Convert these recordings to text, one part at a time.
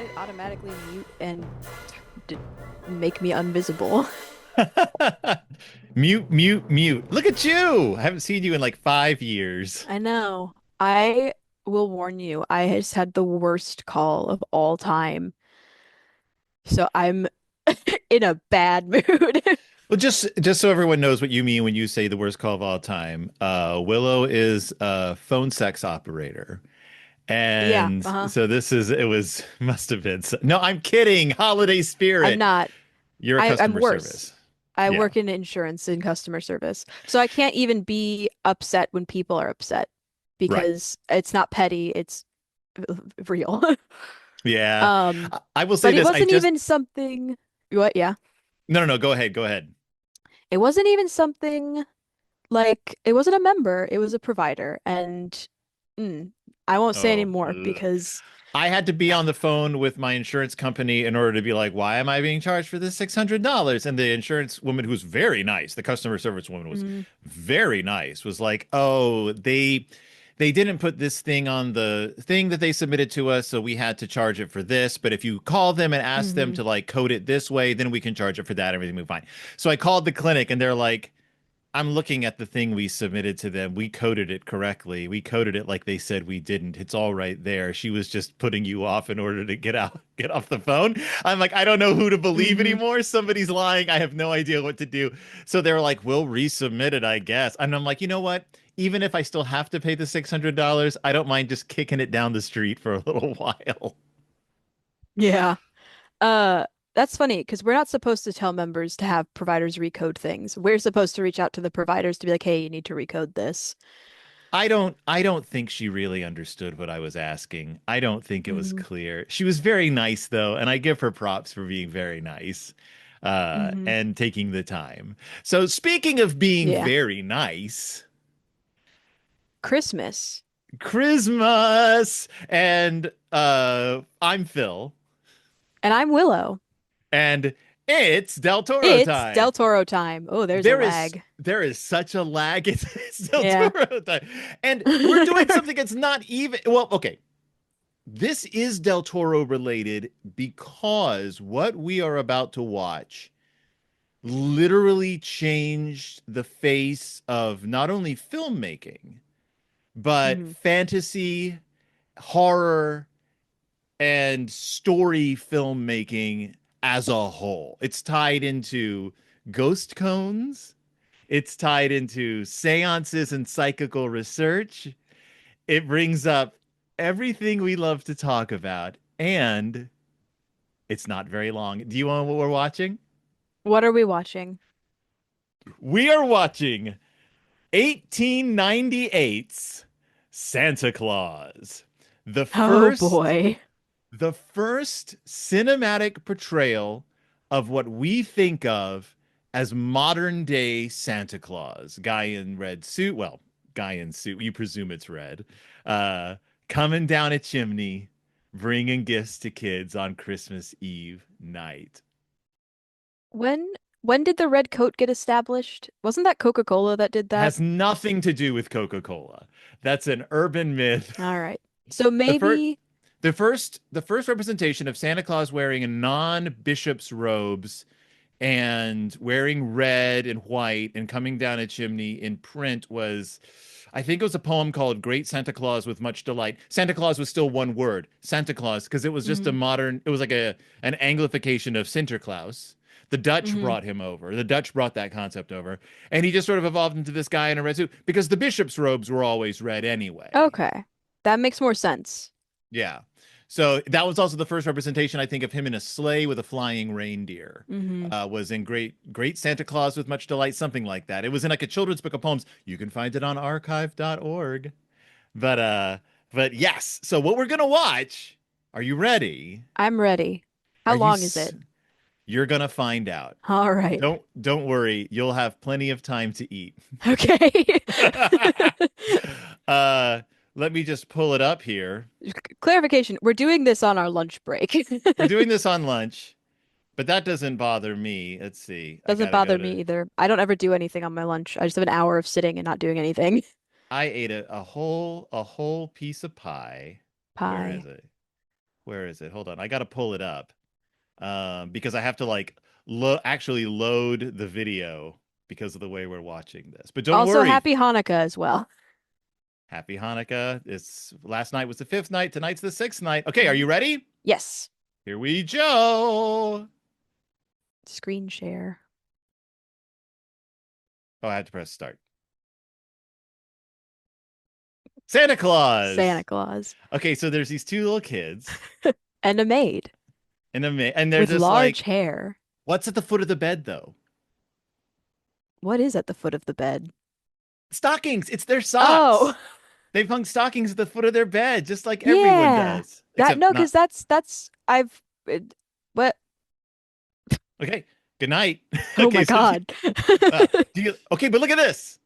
it automatically mute and d make me invisible. Mute, mute, mute. Look at you. I haven't seen you in like 5 years. I know. I will warn you, I just had the worst call of all time. So I'm in a bad mood. Well, just so everyone knows what you mean when you say the worst call of all time, Willow is a phone sex operator. Yeah, And uh-huh. so it was, must have been. No, I'm kidding. Holiday I'm spirit. not. You're a I'm customer worse. service. I Yeah, work in insurance and customer service. So I can't even be upset when people are upset right. because it's not petty, it's real. Yeah. Um, I will say but it this. wasn't even something. What? Yeah. No. Go ahead. Go ahead. It wasn't even something like it wasn't a member, it was a provider. And mm, I won't say any Oh, more ugh. because I had to be on the phone with my insurance company in order to be like, why am I being charged for this $600? And the insurance woman, who's very nice, the customer service woman was mm, very nice, was like, oh, they didn't put this thing on the thing that they submitted to us, so we had to charge it for this. But if you call them and ask them hmm to like code it this way, then we can charge it for that. Everything will be fine. So I called the clinic and they're like, I'm looking at the thing we submitted to them. We coded it correctly. We coded it like they said we didn't. It's all right there. She was just putting you off in order to get off the phone. I'm like, I don't know who to believe hmm anymore. Somebody's lying. I have no idea what to do. So they're like, we'll resubmit it, I guess. And I'm like, you know what? Even if I still have to pay the $600, I don't mind just kicking it down the street for a little while. Yeah. Uh, that's funny because we're not supposed to tell members to have providers recode things. We're supposed to reach out to the providers to be like, hey, you need to recode this. I don't think she really understood what I was asking. I don't think it was Hmm clear. She was very nice though, and I give her props for being very nice hmm and taking the time. So speaking of being Yeah. very nice, Christmas. Christmas and I'm Phil And I'm Willow. and it's Del Toro It's time. Del Toro time. Oh, there's a There is lag. there is such a lag. It's Del Yeah. Toro time. And we're doing something that's not even well, okay. This is Del Toro related because what we are about to watch literally changed the face of not only filmmaking, but hmm fantasy, horror, and story filmmaking as a whole. It's tied into ghost cones, it's tied into seances and psychical research. It brings up everything we love to talk about, and it's not very long. Do you want what we're watching? What are we watching? We are watching 1898's Santa Claus. The Oh first boy. the first cinematic portrayal of what we think of as modern day Santa Claus. Guy in red suit, well, guy in suit, you presume it's red. Uh Coming down a chimney, bringing gifts to kids on Christmas Eve night. When when did the red coat get established? Wasn't that Coca-Cola that did that? Has nothing to do with Coca-Cola. That's an urban myth. All right. So The first maybe the first representation of Santa Claus wearing a non-bishop's robes and wearing red and white and coming down a chimney in print was, I think it was a poem called Great Santa Claus with Much Delight. Santa Claus was still one word, Santa Claus, because it was just a hmm modern, it was like an Anglification of Sinterklaas. The Dutch hmm brought him over. The Dutch brought that concept over. And he just sort of evolved into this guy in a red suit because the bishop's robes were always red anyway. Okay. That makes more sense. Yeah. So that was also the first representation, I think, of him in a sleigh with a flying reindeer. Hmm Was in Great Santa Claus with Much Delight, something like that. It was in like a children's book of poems. You can find it on archive.org. But but yes. So what we're gonna watch, are you ready? I'm ready. How Are you long is s- it? you're gonna find out. All right. Don't worry, you'll have plenty of time to eat. Okay. uh Let me just pull it up here. Clarification, we're doing this on our lunch break. We're doing this on lunch. But that doesn't bother me. Let's see. I Doesn't gotta go bother me to. either. I don't ever do anything on my lunch. I just have an hour of sitting and not doing anything. I ate a whole piece of pie. Where is Pie. it? Where is it? Hold on. I got to pull it up. Because I have to like actually load the video because of the way we're watching this. But don't Also, worry. happy Hanukkah as well. Happy Hanukkah. It's last night was the fifth night. Tonight's the sixth night. Okay, are Mhm. you ready? Yes. Here we go. Screen share. Oh, I had to press start. Santa Claus. Santa Claus. Okay, so there's these two little kids, And a maid and they're with just large like, hair. what's at the foot of the bed though? What is at the foot of the bed? Stockings. It's their Oh, socks. They've hung stockings at the foot of their bed, just like everyone yeah. does, That except no, not. because that's I've what? Okay. Good night. Oh my Okay, so God. do you? Okay, but look at this.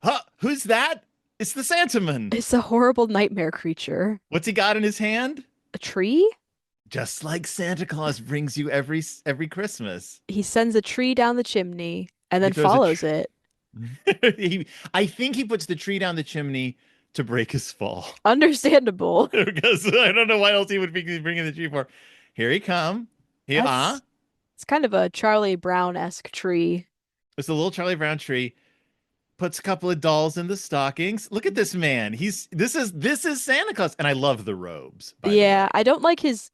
Huh? Who's that? It's the Santa Man. It's a horrible nightmare creature. What's he got in his hand? A tree? Just like Santa Claus brings you every Christmas. He sends a tree down the chimney and He then throws a follows tree. it. I think he puts the tree down the chimney to break his fall. Understandable. Because I don't know why else he would be bringing the tree for. Here he come. Here, That's it's kind of a Charlie Brown-esque tree. it's a little Charlie Brown tree. Puts a couple of dolls in the stockings. Look at this man. This is Santa Claus, and I love the robes, by the Yeah, way. I don't like his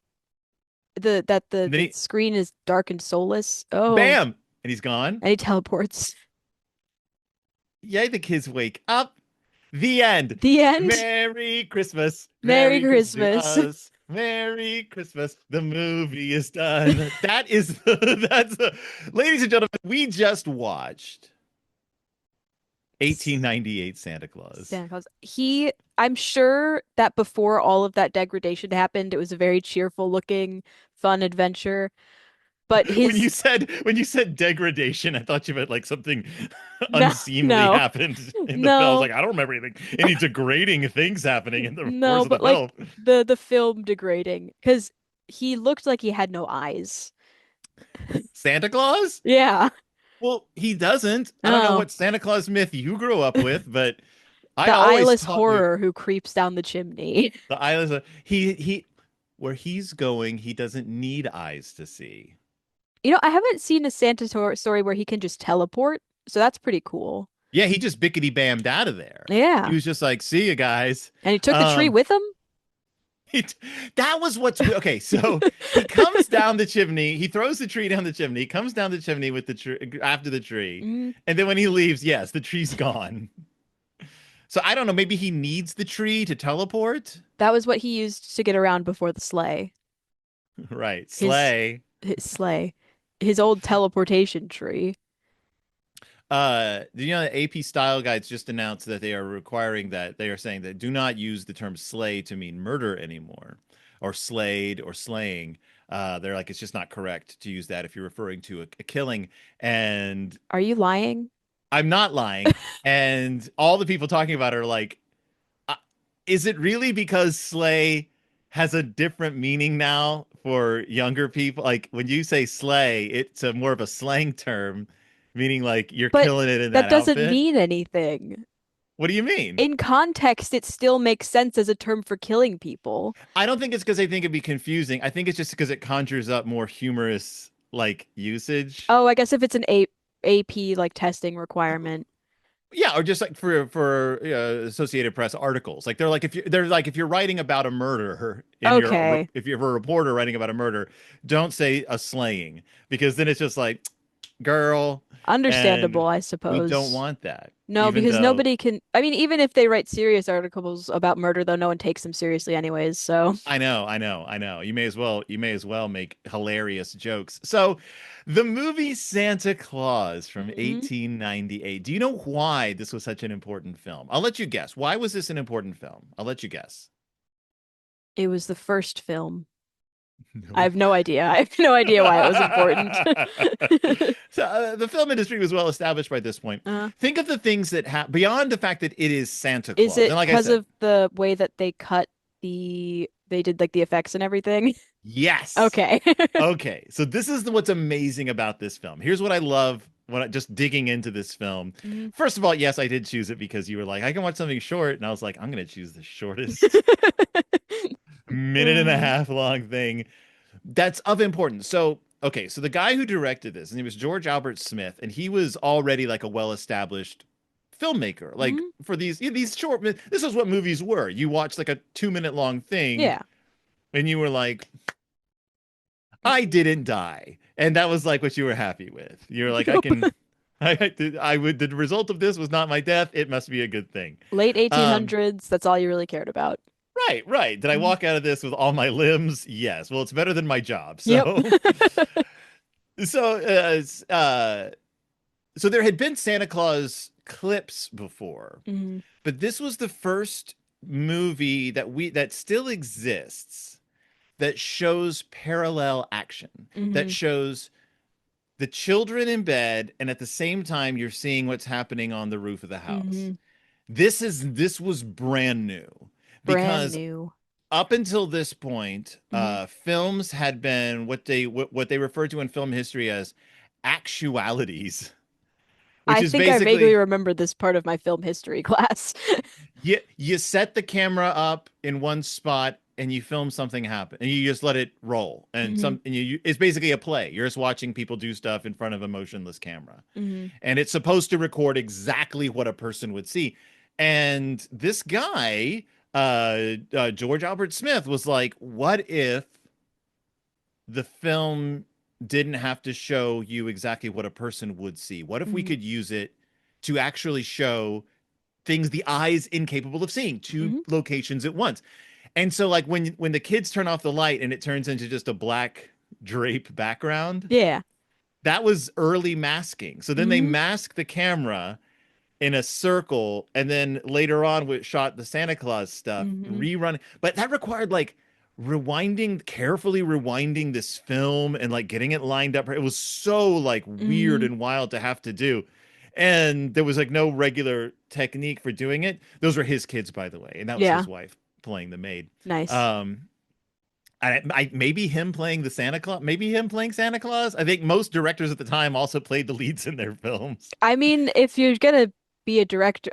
And then the he, screen is dark and soulless. Oh, bam, and he's gone. and he teleports. Yay, the kids wake up. The end. The end. Merry Christmas. Merry Merry Christmas to Christmas. us. Merry Christmas. The movie is done. That is that's the ladies and gentlemen, we just watched 1898 Santa Claus. Santa Claus. I'm sure that before all of that degradation happened, it was a very cheerful looking, fun adventure. But his When you said degradation, I thought you meant like something no, unseemly no, happened in the film. I was no, like, I don't remember any degrading things happening in the no, course of the but like film. the film degrading because he looked like he had no eyes. Santa Claus? Yeah. Well, he doesn't. I don't know Oh, what Santa Claus myth you grew up with, but I the always eyeless taught me horror who creeps down the chimney. the eyes. He where he's going, he doesn't need eyes to see. You know, I haven't seen a story where he can just teleport, so that's pretty cool. Yeah, he just bickety bammed out of there. He Yeah. was just like, "See you guys." And he took the tree Um, with him? he, that was what's okay. So he comes down the chimney. He throws the tree down the chimney. Comes down the chimney with the tree after the tree, Mm, and then when he leaves, yes, the tree's gone. So I don't know. Maybe he needs the tree to teleport. that was what he used to get around before the sleigh. Right. His Slay. his sleigh. His old teleportation tree. Do you know that AP Style Guides just announced that they are requiring that they are saying that do not use the term slay to mean murder anymore, or slayed or slaying. They're like, it's just not correct to use that if you're referring to a killing. And Are you lying? I'm not lying. And all the people talking about it are like, uh, is it really because slay has a different meaning now for younger people? Like when you say slay, it's a more of a slang term, meaning like you're But killing it in that that doesn't outfit. mean anything. What do you mean? In context, it still makes sense as a term for killing people. I don't think it's because I think it'd be confusing. I think it's just because it conjures up more humorous like usage. Oh, I guess if it's an AP like testing requirement. Yeah, or just like for Associated Press articles, like if you're writing about a murder in your Okay. if you're a reporter writing about a murder, don't say a slaying because then it's just like girl, Understandable, and I we don't suppose. want that. No, Even because though nobody can. I mean, even if they write serious articles about murder, though, no one takes them seriously anyways. So, I know. You may as well make hilarious jokes. So, the movie Santa Claus from Mhm. 1898. Do you know why this was such an important film? I'll let you guess. Why was this an important film? I'll let you guess. It was the first film. I No. have no idea. I have no idea why it was important. So, the film industry was well established by this point. Uh, Think of the things that happen beyond the fact that it is Santa is Claus. And it like I because said, of the way that they cut they did like the effects and everything? yes. Okay. Okay, so this is what's amazing about this film. Here's what I love when just digging into this film. Mhm. First of all, yes, I did choose it because you were like, I can watch something short, and I was like, I'm gonna choose the shortest. minute and a half long thing that's of importance. So, okay, so the guy who directed this, and he was George Albert Smith, and he was already like a well-established filmmaker. Like Mhm. for these short, this is what movies were. You watch like a 2 minute long thing, Yeah. and you were like, I didn't die, and that was like what you were happy with. You're like, I Yep. can. I would. The result of this was not my death. It must be a good thing. Late Um, 1800s, that's all you really cared about. right, right. Did I Mhm. walk out of this with all my limbs? Yes. Well, it's better than my job. Yep. So, so, so there had been Santa Claus clips before, Hmm. but this was the first movie that still exists that shows parallel action, that Hmm. shows the children in bed, and at the same time you're seeing what's happening on the roof of the house. Hmm. This was brand new Brand because new. up until this point, Hmm. films had been what they refer to in film history as actualities, which I is think I vaguely basically remember this part of my film history class. you set the camera up in one spot and you film something happen and you just let it roll and Hmm. it's basically a play. You're just watching people do stuff in front of a motionless camera. Hmm. And it's supposed to record exactly what a person would see. And this guy, George Albert Smith, was like, "What if the film didn't have to show you exactly what a person would see? What if we Hmm. could use it to actually show things the eye's incapable of seeing, two Hmm. locations at once?" And so, like when the kids turn off the light and it turns into just a black drape background, Yeah. that was early masking. So then they Hmm. mask the camera in a circle, and then later on we shot the Santa Claus stuff, Hmm. rerunning. But that required like carefully rewinding this film and like getting it lined up. It was so like weird Hmm. and wild to have to do. And there was like no regular technique for doing it. Those were his kids, by the way, and that was Yeah. his wife playing the maid. Nice. Um, maybe him playing the Santa Claus, maybe him playing Santa Claus. I think most directors at the time also played the leads in their films. I mean, if you're gonna be a director,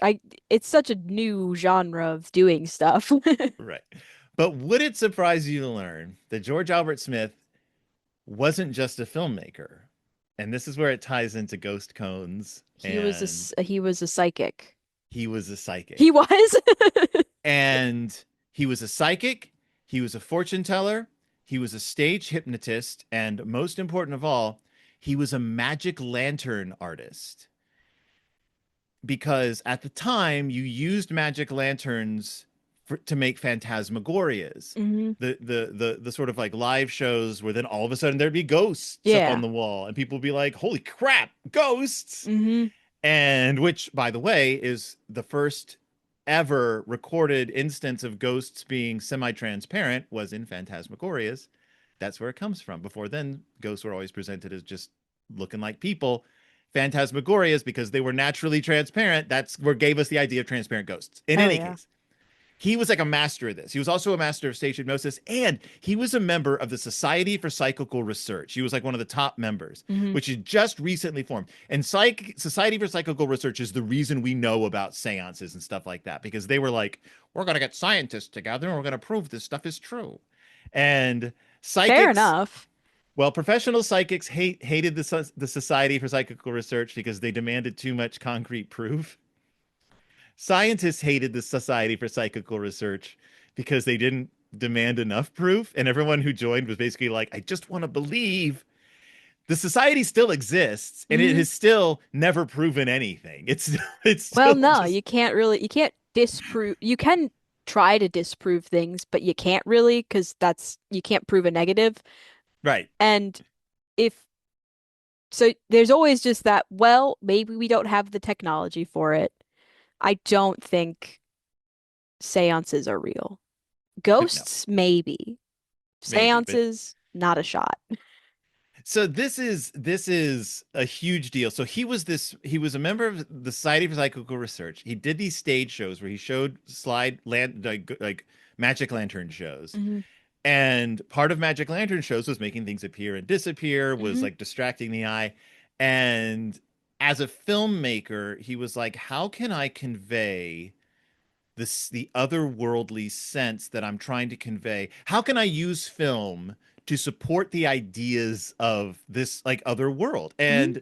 it's such a new genre of doing stuff. Right. But would it surprise you to learn that George Albert Smith wasn't just a filmmaker? And this is where it ties into ghost cones, and He was a psychic. he was a He psychic. was. And he was a psychic, he was a fortune teller, he was a stage hypnotist, and most important of all, he was a magic lantern artist. Because at the time you used magic lanterns to make phantasmagorias. Hmm. The sort of like live shows where then all of a sudden there'd be ghosts up on Yeah. the wall and people would be like, "Holy crap, ghosts!" Hmm. And which, by the way, is the first ever recorded instance of ghosts being semi-transparent was in Phantasmagorias. That's where it comes from. Before then, ghosts were always presented as just looking like people. Phantasmagorias, because they were naturally transparent, that's where gave us the idea of transparent ghosts. In Oh any yeah. case, he was like a master of this. He was also a master of stage hypnosis, and he was a member of the Society for Psychical Research. He was like one of the top members, Hmm. which had just recently formed. And Society for Psychical Research is the reason we know about seances and stuff like that, because they were like, we're going to get scientists together and we're going to prove this stuff is true. And Fair psychics, enough. well, professional psychics hated the Society for Psychical Research because they demanded too much concrete proof. Scientists hated the Society for Psychical Research because they didn't demand enough proof, and everyone who joined was basically like, I just want to believe. The society still exists, and it Hmm. has still never proven anything. It's Well, still no, just you can't disprove, you can try to disprove things, but you can't really because you can't prove a negative. right. And if so, there's always just that, well, maybe we don't have the technology for it. I don't think seances are real. No, Ghosts, maybe. maybe, but Seances, not a shot. so this is a huge deal. So he was a member of the Society for Psychical Research. He did these stage shows where he showed slide land like magic lantern shows. Hmm. And part of Magic Lantern shows was making things appear and disappear, was Hmm. like distracting the eye. And as a filmmaker, he was like, how can I convey the otherworldly sense that I'm trying to convey. How can I use film to support the ideas of this like other world? Hmm. And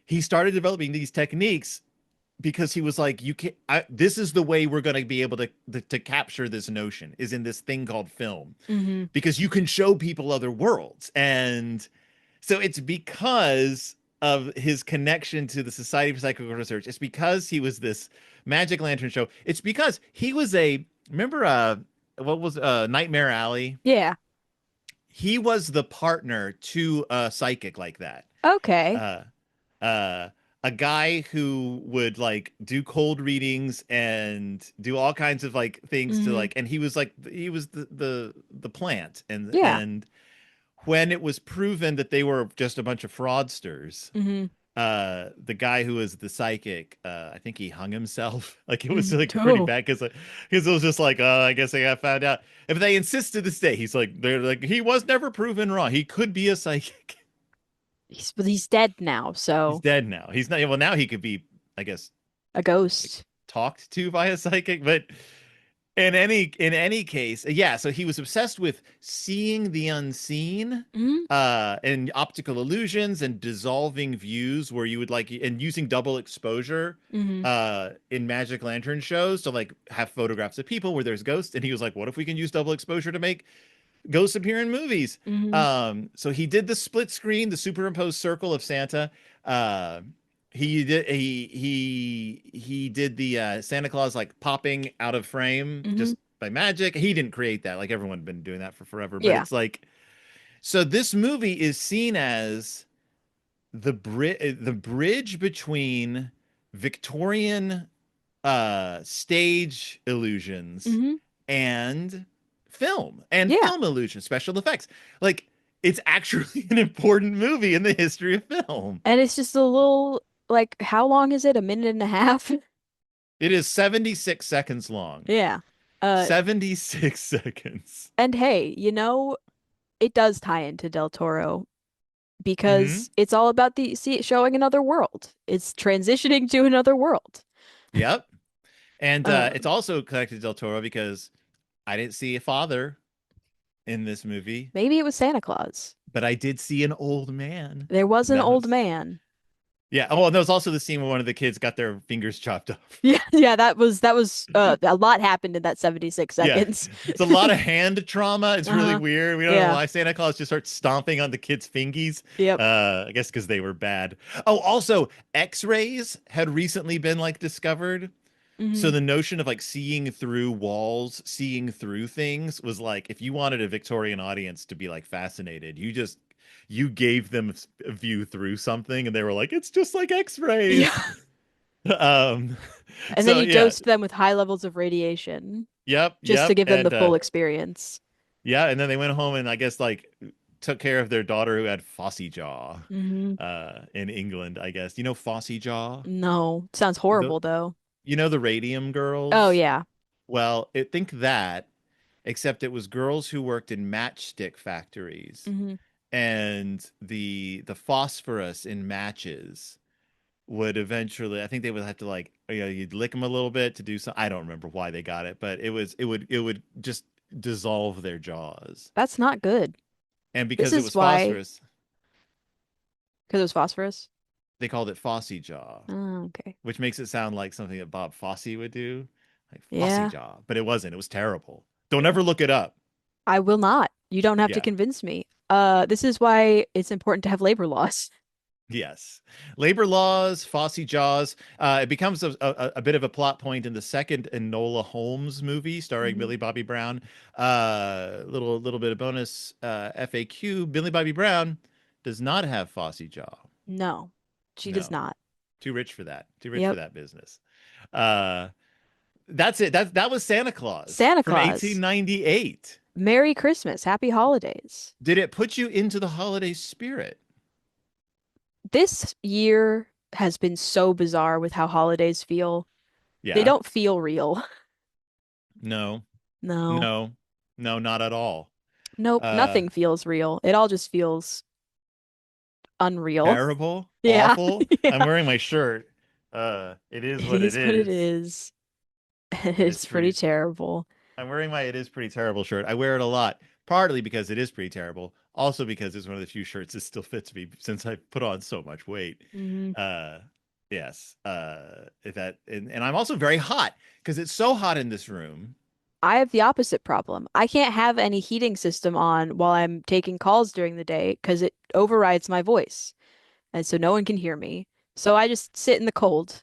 he started developing these techniques because he was like, you can this is the way we're going to be able to capture this notion is in this thing called film Hmm. because you can show people other worlds. And so it's because of his connection to the Society for Psychical Research. It's because he was this Magic Lantern show. It's because he was a remember what was Nightmare Alley? Yeah. He was the partner to a psychic like that. Okay. Uh uh a guy who would like do cold readings and do all kinds of like things to Hmm. like and he was like he was the plant Yeah. and when it was proven that they were just a bunch of fraudsters, Hmm. the guy who was the psychic, I think he hung himself. Like it was Hmm. like pretty Oh. bad because it was just like, I guess I got found out. If they insist to this day, they're like, he was never proven wrong. He could be a psychic. But he's dead now, He's so dead now. He's not, well, now he could be, I guess, a like ghost. talked to by a psychic, but in any case, yeah, so he was obsessed with seeing the unseen Hmm. and optical illusions and dissolving views where you would like and using double exposure Hmm. in Magic Lantern shows to like have photographs of people where there's ghosts. And he was like, what if we can use double exposure to make ghosts appear in movies? Hmm. So he did the split screen, the superimposed circle of Santa. Uh, he did the Santa Claus like popping out of frame Hmm. just by magic. He didn't create that. Like everyone had been doing that for forever, but Yeah. it's like so this movie is seen as the bridge between Victorian stage illusions Hmm. and Yeah. film illusions, special effects. Like it's actually an important movie in the history of film. And it's just a little like how long is it? A minute and a half? It is 76 seconds long. Yeah. Uh 76 seconds. and hey, it does tie into Del Toro Hmm. because it's all about showing another world. It's transitioning to another world. Yep. And it's Um, also connected to Del Toro because I didn't see a father in this movie, maybe it was Santa Claus. but I did see an old man. There was And an that old was, man. yeah. Oh, and there was also the scene where one of the kids got their fingers chopped off. Yeah, yeah, that was a lot happened in that 76 Yeah. seconds. It's a lot of hand trauma. It's really Uh-huh. weird. We don't know Yeah. why Santa Claus just starts stomping on the kids' fingies. Yep. I guess because they were bad. Oh, also, X-rays had recently been like discovered. So Hmm. the notion of like seeing through walls, seeing through things was like if you wanted a Victorian audience to be like fascinated, you gave them a view through something and they were like, it's just like Yeah. X-rays. Um, And then so you yeah, dosed them with high levels of radiation yep, just to yep. give them the And full experience. yeah, and then they went home and I guess like took care of their daughter who had Fossy Jaw Hmm. in England, I guess. You know Fossy Jaw? No, sounds The horrible though. you know the Radium Oh girls? yeah. Well, think that, except it was girls who worked in matchstick factories, Hmm. and the phosphorus in matches would eventually, I think they would have to like, you'd lick them a little bit to do some. I don't remember why they got it, but it would just dissolve their jaws, That's not good. and This because it is was why, phosphorus, because it was phosphorus. they called it Fossy Jaw, Oh, okay. which makes it sound like something that Bob Fosse would do, like Fossy Yeah. Jaw, but it wasn't. It was terrible. Don't ever look it up. I will not. You don't have to Yeah. convince me. This is why it's important to have labor laws. Yes. Labor laws, Fossey Jaws. It becomes a bit of a plot point in the second Enola Holmes movie starring Hmm. Millie Bobby Brown. Little bit of bonus FAQ. Millie Bobby Brown does not have Fossey Jaw. No, she does No. not. Too rich for that. Too rich for Yep. that business. Uh, that's it. That was Santa Claus Santa from Claus. 1898. Merry Christmas. Happy holidays. Did it put you into the holiday spirit? This year has been so bizarre with how holidays feel. They Yeah. don't feel real. No. No. No. No, not at all. Nope. Uh, Nothing feels real. It all just feels unreal. Terrible, Yeah. awful. I'm Yeah. wearing my shirt. It is It what it is what it is. is. It's It's pretty pretty. terrible. I'm wearing my "It Is Pretty Terrible" shirt. I wear it a lot, partly because it is pretty terrible, also because it's one of the few shirts that still fits me since I put on so much weight. Mhm. Uh, yes. If that and I'm also very hot because it's so hot in this room. I have the opposite problem. I can't have any heating system on while I'm taking calls during the day because it overrides my voice. And so no one can hear me. So I just sit in the cold.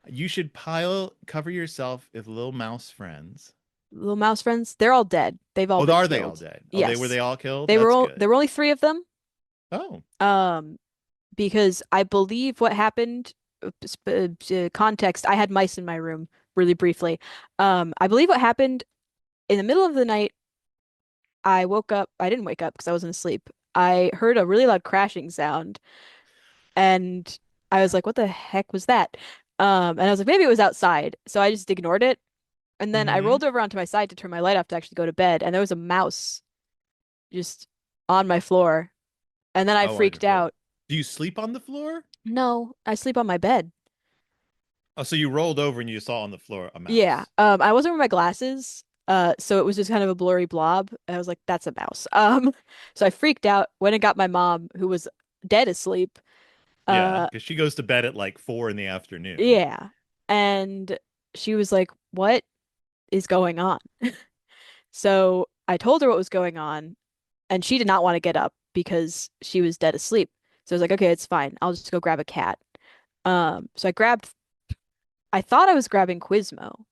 You should cover yourself with little mouse friends. Little mouse friends, they're all dead. They've all Oh, been are they all killed. dead? Oh, were Yes. they all killed? That's There good. were only three of them. Oh. Um, because I believe what happened, context, I had mice in my room really briefly. I believe what happened in the middle of the night, I woke up. I didn't wake up because I wasn't asleep. I heard a really loud crashing sound and I was like, what the heck was that? And I was like, maybe it was outside. So I just ignored it. And then I Mm-hmm. rolled over onto my side to turn my light off to actually go to bed, and there was a mouse just on my floor. And then I Oh, on your freaked floor. out. Do you sleep on the floor? No, I sleep on my bed. Oh, so you rolled over and you saw on the floor a Yeah. mouse. I wasn't wearing my glasses, so it was just kind of a blurry blob. And I was like, that's a mouse. So I freaked out, went and got my mom, who was dead asleep. Yeah, Uh, because she goes to bed at like 4 in the afternoon. yeah. And she was like, what is going on? So I told her what was going on, and she did not want to get up because she was dead asleep. So I was like, okay, it's fine. I'll just go grab a cat. So I thought I was grabbing Quizmo.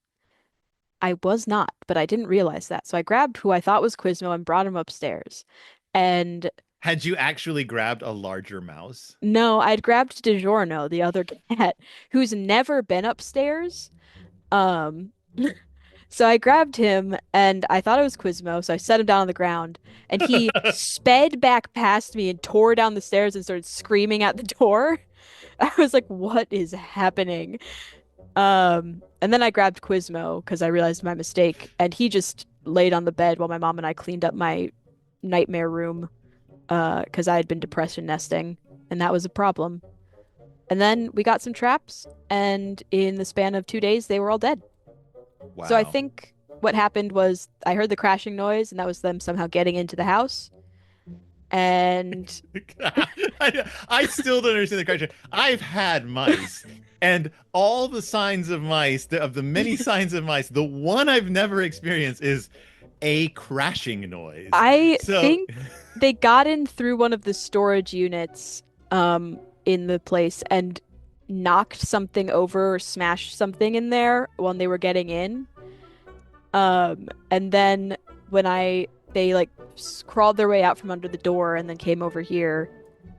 I was not, but I didn't realize that. So I grabbed who I thought was Quizmo and brought him upstairs. And Had you actually grabbed a larger mouse? no, I'd grabbed DiGiorno, the other cat, who's never been upstairs. Um, so I grabbed him and I thought it was Quizmo, so I set him down on the ground and he sped back past me and tore down the stairs and started screaming at the door. I was like, what is happening? And then I grabbed Quizmo because I realized my mistake, and he just laid on the bed while my mom and I cleaned up my nightmare room, because I had been depression nesting, and that was a problem. And then we got some traps, and in the span of 2 days, they were all dead. So I Wow. think what happened was I heard the crashing noise, and that was them somehow getting into the house. And I still don't understand the question. I've had mice, and all the signs of mice, of the many signs of mice, the one I've never experienced is a crashing noise. I So, think they got in through one of the storage units in the place and knocked something over or smashed something in there when they were getting in. And then when I they like crawled their way out from under the door and then came over here,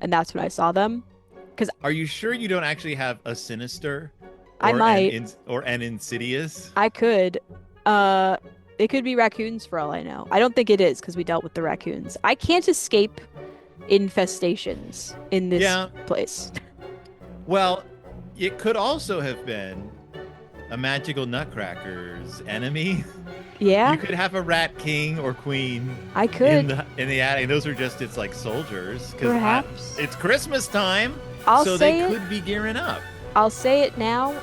and that's when I saw them. Because are you sure you don't actually have a sinister I or an might, in, or an insidious? I could, uh, it could be raccoons for all I know. I don't think it is because we dealt with the raccoons. I can't escape infestations in this Yeah. place. Well, it could also have been a magical nutcracker's enemy. Yeah, You could have a rat king or queen I in could, the attic. Those are just its like soldiers because perhaps. it's Christmas time, I'll so they say it. could be gearing up. I'll say it now.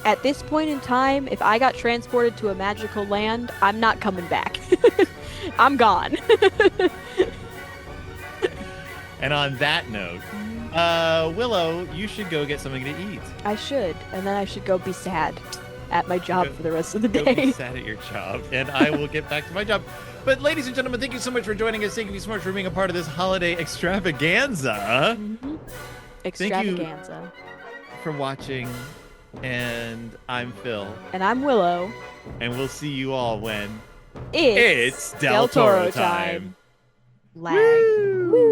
At this point in time, if I got transported to a magical land, I'm not coming back. I'm gone. And on that note, Willow, you should go get something to eat. I should, and then I should go be sad at my job Go, for the rest of the go be day. sad at your job, and I will get back to my job. But ladies and gentlemen, thank you so much for joining us. Thank you so much for being a part of this holiday extravaganza. Mhm. Thank you Extravaganza. for watching, and I'm Phil, And I'm Willow. and we'll see you all when It's it's Del Del Toro Toro time. time. Lag. Woo! Woo!